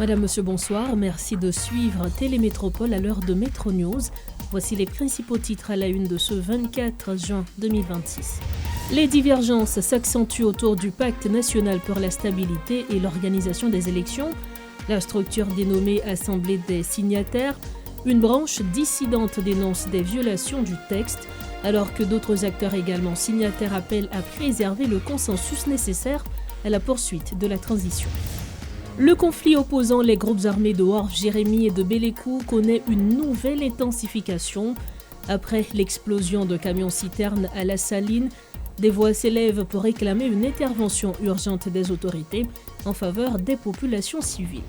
Madame, Monsieur, bonsoir. Merci de suivre Télémétropole à l'heure de Métro News. Voici les principaux titres à la une de ce 24 juin 2026. Les divergences s'accentuent autour du Pacte national pour la stabilité et l'organisation des élections. La structure dénommée Assemblée des signataires, une branche dissidente dénonce des violations du texte, alors que d'autres acteurs également signataires appellent à préserver le consensus nécessaire à la poursuite de la transition. Le conflit opposant les groupes armés de Worf Jérémy et de Belekou connaît une nouvelle intensification. Après l'explosion de camions-citernes à La Saline, des voix s'élèvent pour réclamer une intervention urgente des autorités en faveur des populations civiles.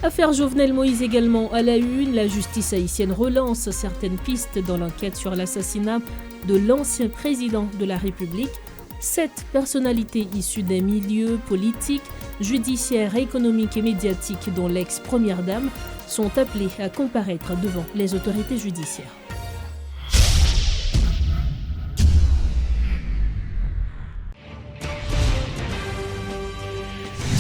Affaire Jovenel Moïse également à la une, la justice haïtienne relance certaines pistes dans l'enquête sur l'assassinat de l'ancien président de la République. 7 personnalités issues des milieux politiques, judiciaires, économiques et médiatiques, dont l'ex-première dame, sont appelées à comparaître devant les autorités judiciaires.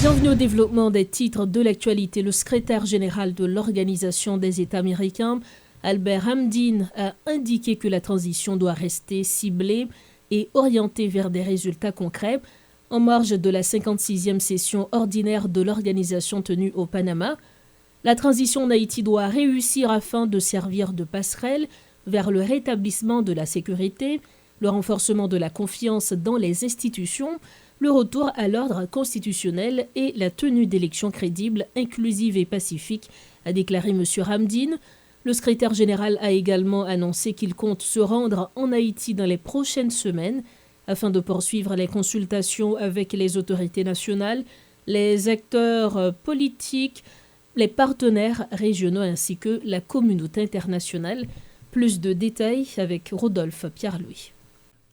Bienvenue au développement des titres de l'actualité. Le secrétaire général de l'Organisation des États américains, Albert Hamdin, a indiqué que la transition doit rester ciblée et orientée vers des résultats concrets. En marge de la 56e session ordinaire de l'organisation tenue au Panama, la transition en Haïti doit réussir afin de servir de passerelle vers le rétablissement de la sécurité, le renforcement de la confiance dans les institutions, le retour à l'ordre constitutionnel et la tenue d'élections crédibles, inclusives et pacifiques, a déclaré M. Hamdin. Le secrétaire général a également annoncé qu'il compte se rendre en Haïti dans les prochaines semaines afin de poursuivre les consultations avec les autorités nationales, les acteurs politiques, les partenaires régionaux ainsi que la communauté internationale. Plus de détails avec Rodolphe Pierre-Louis.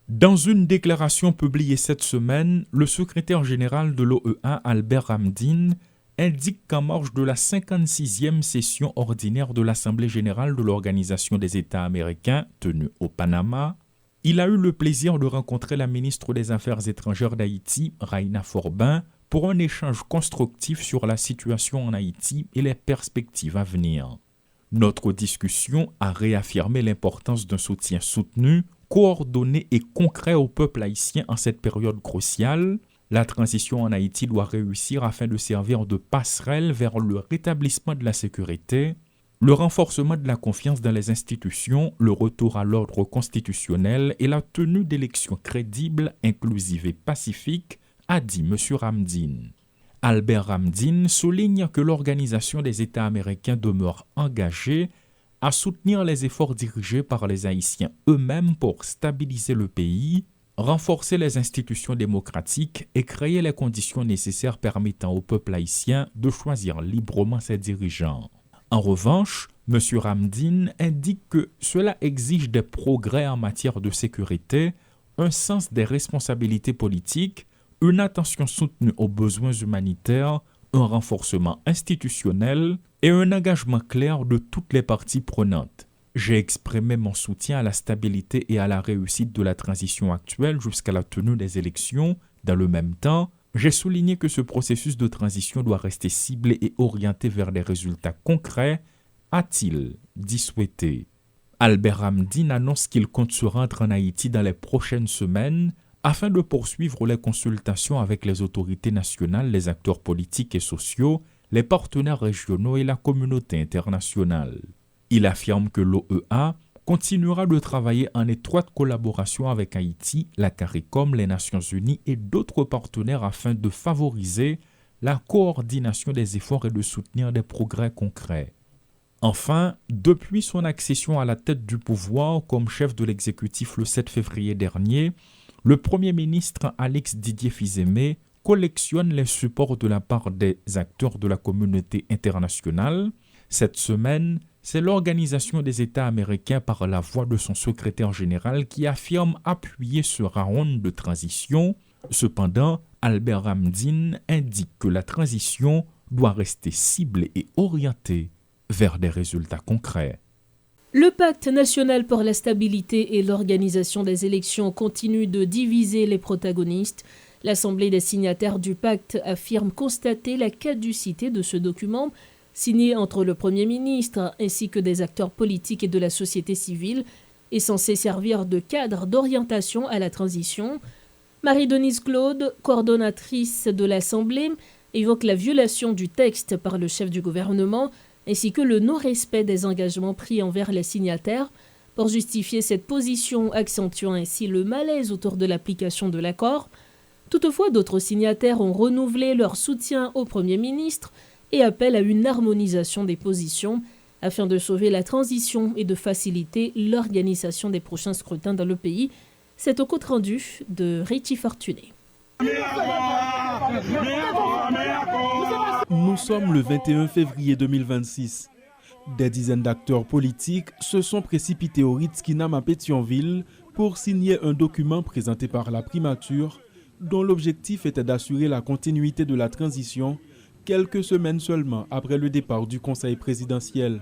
Dans une déclaration publiée cette semaine, le secrétaire général de l'OEA, Albert Hamdin, indique qu'en marge de la 56e session ordinaire de l'Assemblée générale de l'Organisation des États américains, tenue au Panama, il a eu le plaisir de rencontrer la ministre des Affaires étrangères d'Haïti, Raina Forbin, pour un échange constructif sur la situation en Haïti et les perspectives à venir. Notre discussion a réaffirmé l'importance d'un soutien soutenu, coordonné et concret au peuple haïtien en cette période cruciale. La transition en Haïti doit réussir afin de servir de passerelle vers le rétablissement de la sécurité, le renforcement de la confiance dans les institutions, le retour à l'ordre constitutionnel et la tenue d'élections crédibles, inclusives et pacifiques, a dit M. Hamdin. Albert Hamdin souligne que l'Organisation des États américains demeure engagée à soutenir les efforts dirigés par les Haïtiens eux-mêmes pour stabiliser le pays, renforcer les institutions démocratiques et créer les conditions nécessaires permettant au peuple haïtien de choisir librement ses dirigeants. En revanche, M. Hamdin indique que cela exige des progrès en matière de sécurité, un sens des responsabilités politiques, une attention soutenue aux besoins humanitaires, un renforcement institutionnel et un engagement clair de toutes les parties prenantes. J'ai exprimé mon soutien à la stabilité et à la réussite de la transition actuelle jusqu'à la tenue des élections. Dans le même temps, j'ai souligné que ce processus de transition doit rester ciblé et orienté vers des résultats concrets, a-t-il dit souhaiter. Albert Hamdin annonce qu'il compte se rendre en Haïti dans les prochaines semaines afin de poursuivre les consultations avec les autorités nationales, les acteurs politiques et sociaux, les partenaires régionaux et la communauté internationale. Il affirme que l'OEA continuera de travailler en étroite collaboration avec Haïti, la CARICOM, les Nations Unies et d'autres partenaires afin de favoriser la coordination des efforts et de soutenir des progrès concrets. Enfin, depuis son accession à la tête du pouvoir comme chef de l'exécutif le 7 février dernier, le Premier ministre Alex Didier Fils-Aimé collectionne les supports de la part des acteurs de la communauté internationale. Cette semaine, c'est l'Organisation des États américains par la voix de son secrétaire général qui affirme appuyer ce round de transition. Cependant, Albert Hamdin indique que la transition doit rester ciblée et orientée vers des résultats concrets. Le Pacte national pour la stabilité et l'organisation des élections continue de diviser les protagonistes. L'Assemblée des signataires du pacte affirme constater la caducité de ce document, signé entre le Premier ministre ainsi que des acteurs politiques et de la société civile, est censé servir de cadre d'orientation à la transition. Marie-Denise Claude, coordonnatrice de l'Assemblée, évoque la violation du texte par le chef du gouvernement ainsi que le non-respect des engagements pris envers les signataires. Pour justifier cette position, accentuant ainsi le malaise autour de l'application de l'accord. Toutefois, d'autres signataires ont renouvelé leur soutien au Premier ministre et appellent à une harmonisation des positions afin de sauver la transition et de faciliter l'organisation des prochains scrutins dans le pays. C'est au compte-rendu de Richie Fortuné. Nous sommes le 21 février 2026. Des dizaines d'acteurs politiques se sont précipités au Ritz-Kinam à Pétionville pour signer un document présenté par la primature dont l'objectif était d'assurer la continuité de la transition quelques semaines seulement après le départ du Conseil présidentiel.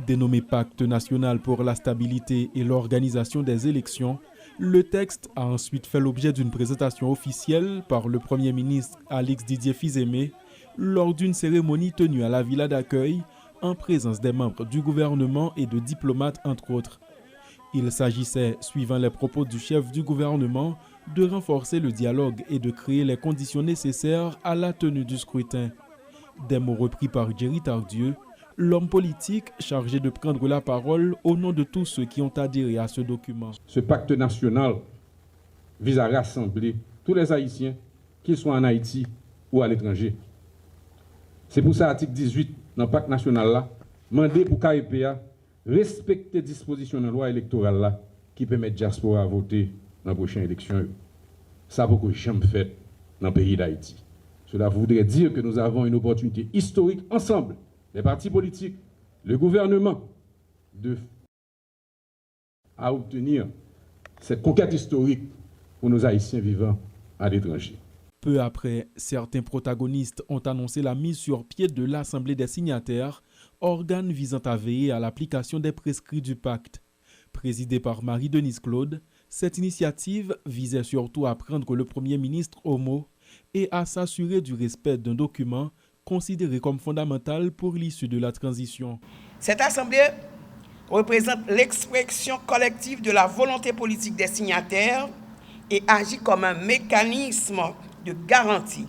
Dénommé Pacte national pour la stabilité et l'organisation des élections, le texte a ensuite fait l'objet d'une présentation officielle par le Premier ministre Alix Didier Fils-Aimé lors d'une cérémonie tenue à la villa d'accueil en présence des membres du gouvernement et de diplomates entre autres. Il s'agissait, suivant les propos du chef du gouvernement, de renforcer le dialogue et de créer les conditions nécessaires à la tenue du scrutin. Des mots repris par Jerry Tardieu, l'homme politique chargé de prendre la parole au nom de tous ceux qui ont adhéré à ce document. Ce pacte national vise à rassembler tous les Haïtiens, qu'ils soient en Haïti ou à l'étranger. C'est pour ça l'article 18 dans le pacte national là, mandé pour KEPA respecter les dispositions de la loi électorale là, qui permettent diaspora à voter dans la prochaine élection. Ça beaucoup jamais fait dans le pays d'Haïti. Cela voudrait dire que nous avons une opportunité historique ensemble, les partis politiques, le gouvernement, à obtenir cette conquête historique pour nos Haïtiens vivant à l'étranger. Peu après, certains protagonistes ont annoncé la mise sur pied de l'Assemblée des signataires, organe visant à veiller à l'application des prescrits du pacte. Présidée par Marie-Denise Claude, cette initiative visait surtout à prendre le Premier ministre au mot et à s'assurer du respect d'un document considéré comme fondamental pour l'issue de la transition. Cette Assemblée représente l'expression collective de la volonté politique des signataires et agit comme un mécanisme de garantie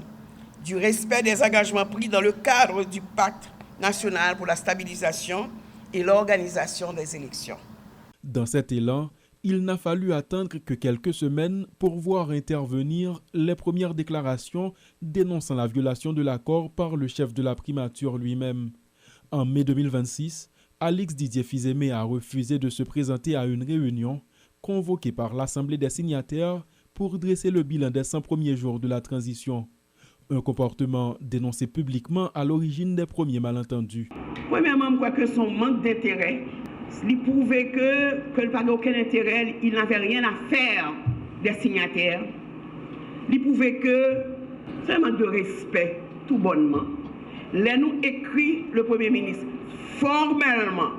du respect des engagements pris dans le cadre du pacte national pour la stabilisation et l'organisation des élections. Dans cet élan, il n'a fallu attendre que quelques semaines pour voir intervenir les premières déclarations dénonçant la violation de l'accord par le chef de la primature lui-même. En mai 2026, Alix Didier Fils-Aimé a refusé de se présenter à une réunion convoquée par l'Assemblée des signataires pour dresser le bilan des 100 premiers jours de la transition. Un comportement dénoncé publiquement à l'origine des premiers malentendus. Premièrement, je crois que son manque d'intérêt, il prouvait qu'il n'avait aucun intérêt, il n'avait rien à faire des signataires. Il prouvait que c'est un manque de respect, tout bonnement. Là, nous écrit le Premier ministre formellement.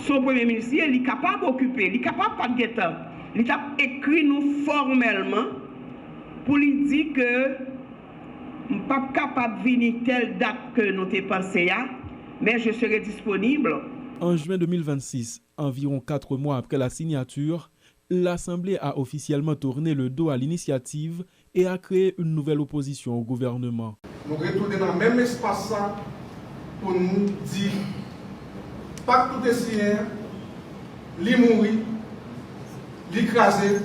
Son Premier ministre, il est capable d'occuper, il est capable de pas de temps. Il a écrit nous formellement pour lui dire que je ne suis pas capable de venir telle date que nous t'ai pensé, mais je serai disponible. En juin 2026, environ 4 mois après la signature, l'Assemblée a officiellement tourné le dos à l'initiative et a créé une nouvelle opposition au gouvernement. Nous retournons dans le même espace pour nous dire pas tout est signé, li mourir, l'écraser,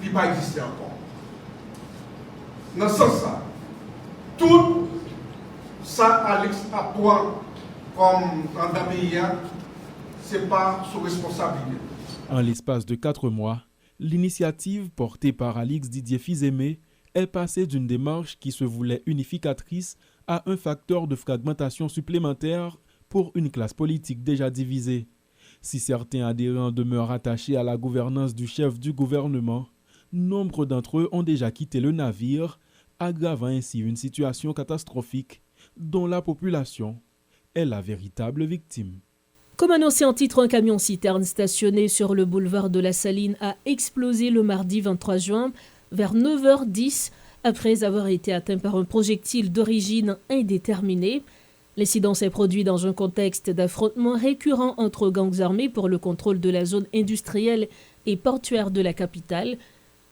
il ne va pas exister encore. Dans ce sens, tout ça, Alex, à toi, comme dans le pays, ce n'est pas sous responsabilité. En l'espace de 4 mois, l'initiative portée par Alix Didier Fils-Aimé est passée d'une démarche qui se voulait unificatrice à un facteur de fragmentation supplémentaire pour une classe politique déjà divisée. Si certains adhérents demeurent attachés à la gouvernance du chef du gouvernement, nombre d'entre eux ont déjà quitté le navire, aggravant ainsi une situation catastrophique dont la population est la véritable victime. Comme annoncé en titre, un camion-citerne stationné sur le boulevard de la Saline a explosé le mardi 23 juin vers 9h10 après avoir été atteint par un projectile d'origine indéterminée. L'incident s'est produit dans un contexte d'affrontement récurrent entre gangs armés pour le contrôle de la zone industrielle et portuaire de la capitale.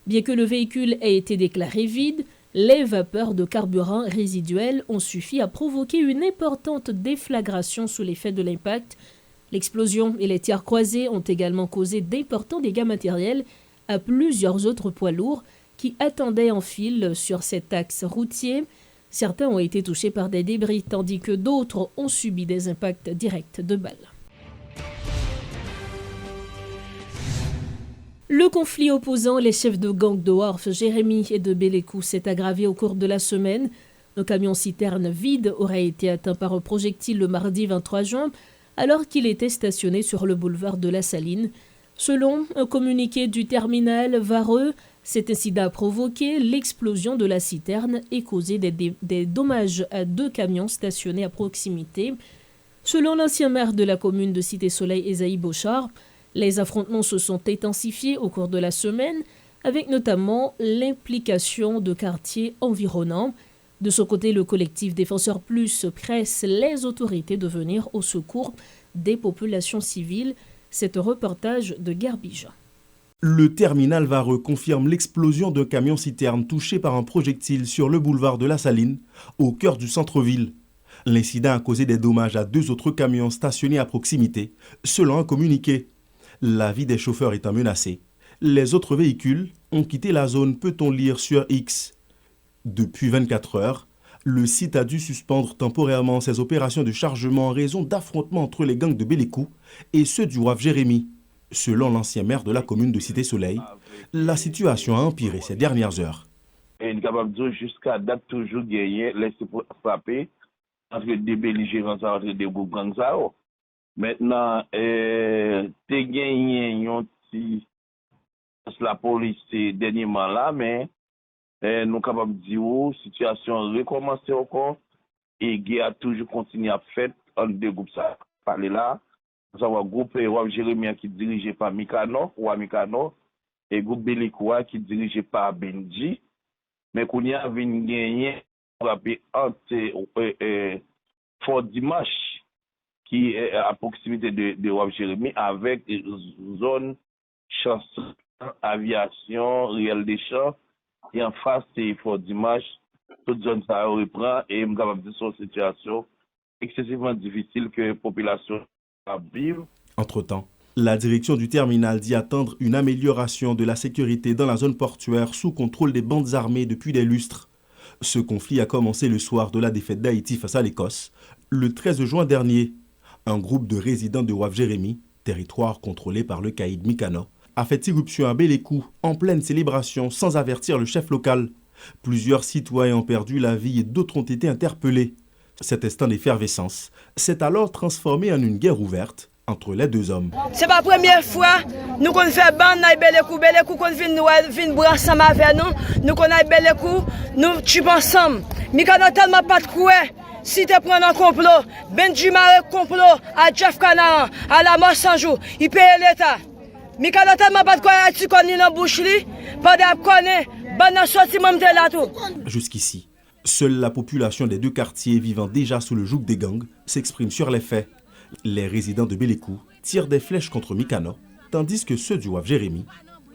Bien que le véhicule ait été déclaré vide, les vapeurs de carburant résiduelles ont suffi à provoquer une importante déflagration sous l'effet de l'impact. L'explosion et les tirs croisés ont également causé d'importants dégâts matériels à plusieurs autres poids lourds qui attendaient en file sur cet axe routier. Certains ont été touchés par des débris, tandis que d'autres ont subi des impacts directs de balles. Le conflit opposant les chefs de gang de Wharf, Jérémy et de Bélécou, s'est aggravé au cours de la semaine. Un camion-citerne vide aurait été atteint par un projectile le mardi 23 juin, alors qu'il était stationné sur le boulevard de la Saline. Selon un communiqué du terminal Vareux, cet incident a provoqué l'explosion de la citerne et causé des dommages à 2 camions stationnés à proximité. Selon l'ancien maire de la commune de Cité-Soleil, Esaïe Bochard, les affrontements se sont intensifiés au cours de la semaine, avec notamment l'implication de quartiers environnants. De son côté, le collectif Défenseurs Plus presse les autorités de venir au secours des populations civiles. C'est un reportage de Gerbija. Le terminal Vareux confirme l'explosion d'un camion-citerne touché par un projectile sur le boulevard de la Saline, au cœur du centre-ville. L'incident a causé des dommages à 2 autres camions stationnés à proximité, selon un communiqué. La vie des chauffeurs étant menacée. Les autres véhicules ont quitté la zone, peut-on lire sur X. Depuis 24 heures, le site a dû suspendre temporairement ses opérations de chargement en raison d'affrontements entre les gangs de Bélécou et ceux du Wharf Jérémy. Selon l'ancien maire de la commune de Cité-Soleil, la situation a empiré ces dernières heures. Et nous sommes capables jusqu'à date toujours gagner, laisser frapper entre des belligérants entre des groupes gangs. Maintenant, t'es gagné la police dernièrement là, mais nous sommes capables de dire la situation a recommencé encore et guerre a toujours continué à faire entre des groupes. Ça parler là. Nous avons un groupe Wharf Jérémy qui est dirigé par Mikano, et groupe Bélécou qui est dirigé par Benji. Mais qu'on y a gagné entre Fort Dimanche, qui est à proximité de Wharf Jérémy, avec zone chasse, aviation, réel des champs, et en face, c'est Fort Dimanche. Toute zone ça reprend, et nous avons dit sur une situation excessivement difficile que la population a vivre. Entre-temps, la direction du terminal dit attendre une amélioration de la sécurité dans la zone portuaire sous contrôle des bandes armées depuis des lustres. Ce conflit a commencé le soir de la défaite d'Haïti face à l'Écosse, le 13 juin dernier. Un groupe de résidents de Wharf Jérémy, territoire contrôlé par le caïd Mikano, a fait irruption à Bélécou en pleine célébration sans avertir le chef local. Plusieurs citoyens ont perdu la vie et d'autres ont été interpellés. Cet instant d'effervescence s'est alors transformé en une guerre ouverte entre les 2 hommes. C'est pas la première fois nous qu'on fait bande dans Bélécou qu'on vient boire ensemble avec nous qu'on a Bélécou, nous tuons ensemble. Mikano tellement pas de quoi. Si tu prends un complot, Benji Mare complot à Jeff Canaan, à la mort sans jour, il paye l'État. Mikano tellement pas de quoi tu connais dans bouche li, pas de connaître, ban sorti même de là tout. Jusqu'ici, seule la population des 2 quartiers vivant déjà sous le joug des gangs s'exprime sur les faits. Les résidents de Bélécou tirent des flèches contre Mikano, tandis que ceux du Wharf Jérémy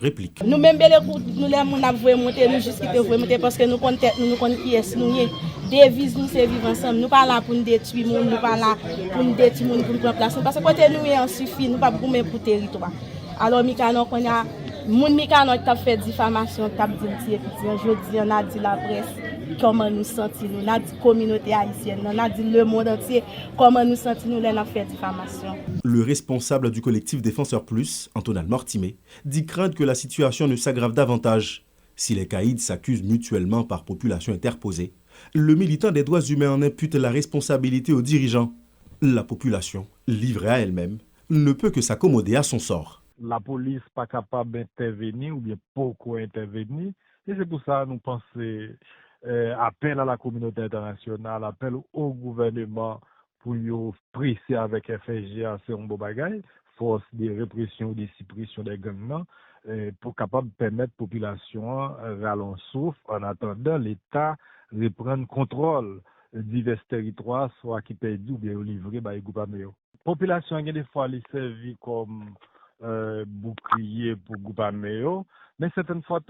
répliquent. Nous-mêmes, Bélécou, nous avons voulu monter, nous jusqu'à voulu monter parce que nous connaissons qui est nous. Devise nous, c'est vivre ensemble. Nous ne parlons pas pour nous détruire, nous ne parlons pas pour nous détruire, pour nous prendre place. Parce que côté nous, il suffit, nous ne pouvons pas pour le territoire. Alors, Mikano, quand il y a mon Mikano qui a fait diffamation, qui a dit, je dis, on a dit la presse. Comment nous sentons, nous avons dit la communauté haïtienne, nous avons dit le monde entier, comment nous sentons, nous avons fait diffamation. Le responsable du collectif Défenseurs Plus, Antonal Mortimé, dit craindre que la situation ne s'aggrave davantage. Si les caïds s'accusent mutuellement par population interposée, le militant des droits humains en impute la responsabilité aux dirigeants. La population, livrée à elle-même, ne peut que s'accommoder à son sort. La police n'est pas capable d'intervenir ou bien pourquoi intervenir. Et c'est pour ça que nous pensons appel à la communauté internationale, appel au gouvernement pour presser avec FSGA, c'est un beau bagage. force de répression ou de suppression des gangs pour capable permettre la population rallonger souffle en attendant l'État reprendre contrôle divers territoires, soit qui perdus ou bien livrés par les gouvernements. La population a des fois servi comme bouclier pour les gouvernements, mais certaines fois,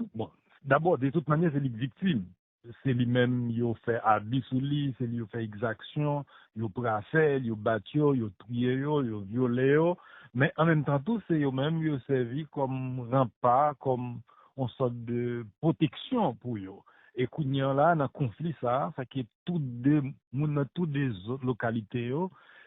d'abord, de toute manière, c'est les victimes. C'est lui-même qui fait abus sur lui, c'est lui qui fait exaction, il a fait, il a battu, il a tué, il a violé. Mais en même temps, tout, c'est eux-mêmes qui ont servi comme rempart, comme une sorte de protection pour eux. Et quand il y a là, dans le conflit, ça fait que toutes les autres localités,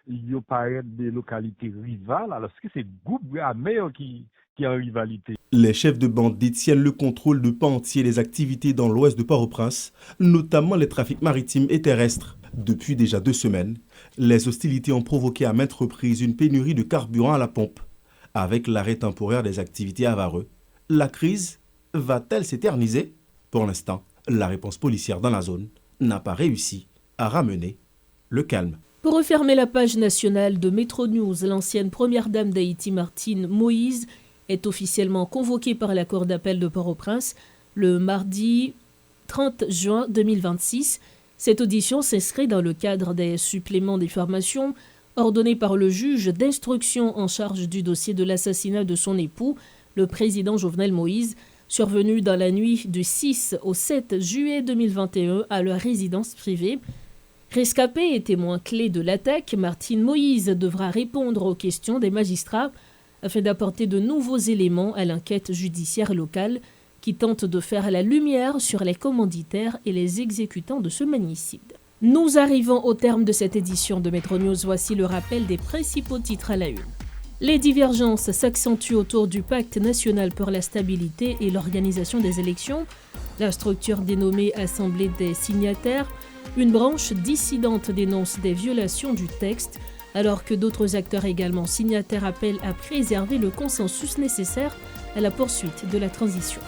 ils paraissent des localités rivales, alors que c'est groupe armé qui est en rivalité. Les chefs de bande détiennent le contrôle de pans entiers des activités dans l'ouest de Port-au-Prince, notamment les trafics maritimes et terrestres. Depuis déjà 2 semaines, les hostilités ont provoqué à maintes reprises une pénurie de carburant à la pompe. Avec l'arrêt temporaire des activités à Vareux, la crise va-t-elle s'éterniser? Pour l'instant, la réponse policière dans la zone n'a pas réussi à ramener le calme. Pour refermer la page nationale de Métro News, l'ancienne première dame d'Haïti, Martine Moïse, est officiellement convoquée par la Cour d'appel de Port-au-Prince le mardi 30 juin 2026. Cette audition s'inscrit dans le cadre des suppléments d'information ordonnés par le juge d'instruction en charge du dossier de l'assassinat de son époux, le président Jovenel Moïse, survenu dans la nuit du 6 au 7 juillet 2021 à leur résidence privée. Rescapée et témoin clé de l'attaque, Martine Moïse devra répondre aux questions des magistrats afin d'apporter de nouveaux éléments à l'enquête judiciaire locale qui tente de faire la lumière sur les commanditaires et les exécutants de ce magnicide. Nous arrivons au terme de cette édition de Métro News. Voici le rappel des principaux titres à la une. Les divergences s'accentuent autour du pacte national pour la stabilité et l'organisation des élections. La structure dénommée Assemblée des signataires, une branche dissidente dénonce des violations du texte, alors que d'autres acteurs également signataires appellent à préserver le consensus nécessaire à la poursuite de la transition.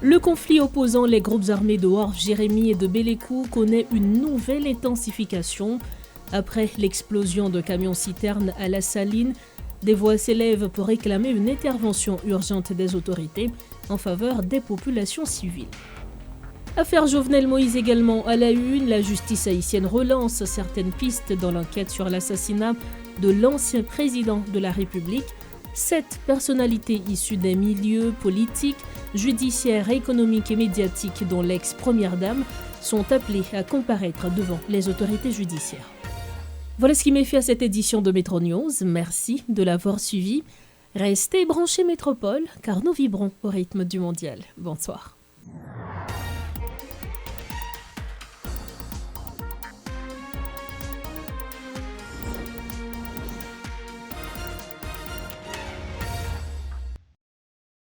Le conflit opposant les groupes armés de Worf Jérémie et de Belekou connaît une nouvelle intensification. Après l'explosion de camions-citernes à La Saline, des voix s'élèvent pour réclamer une intervention urgente des autorités en faveur des populations civiles. Affaire Jovenel Moïse également à la une, la justice haïtienne relance certaines pistes dans l'enquête sur l'assassinat de l'ancien président de la République. 7 personnalités issues des milieux politiques, judiciaires, économiques et médiatiques, dont l'ex-première dame, sont appelées à comparaître devant les autorités judiciaires. Voilà ce qui m'est fait à cette édition de Métro News. Merci de l'avoir suivi. Restez branchés Métropole, car nous vibrons au rythme du mondial. Bonsoir.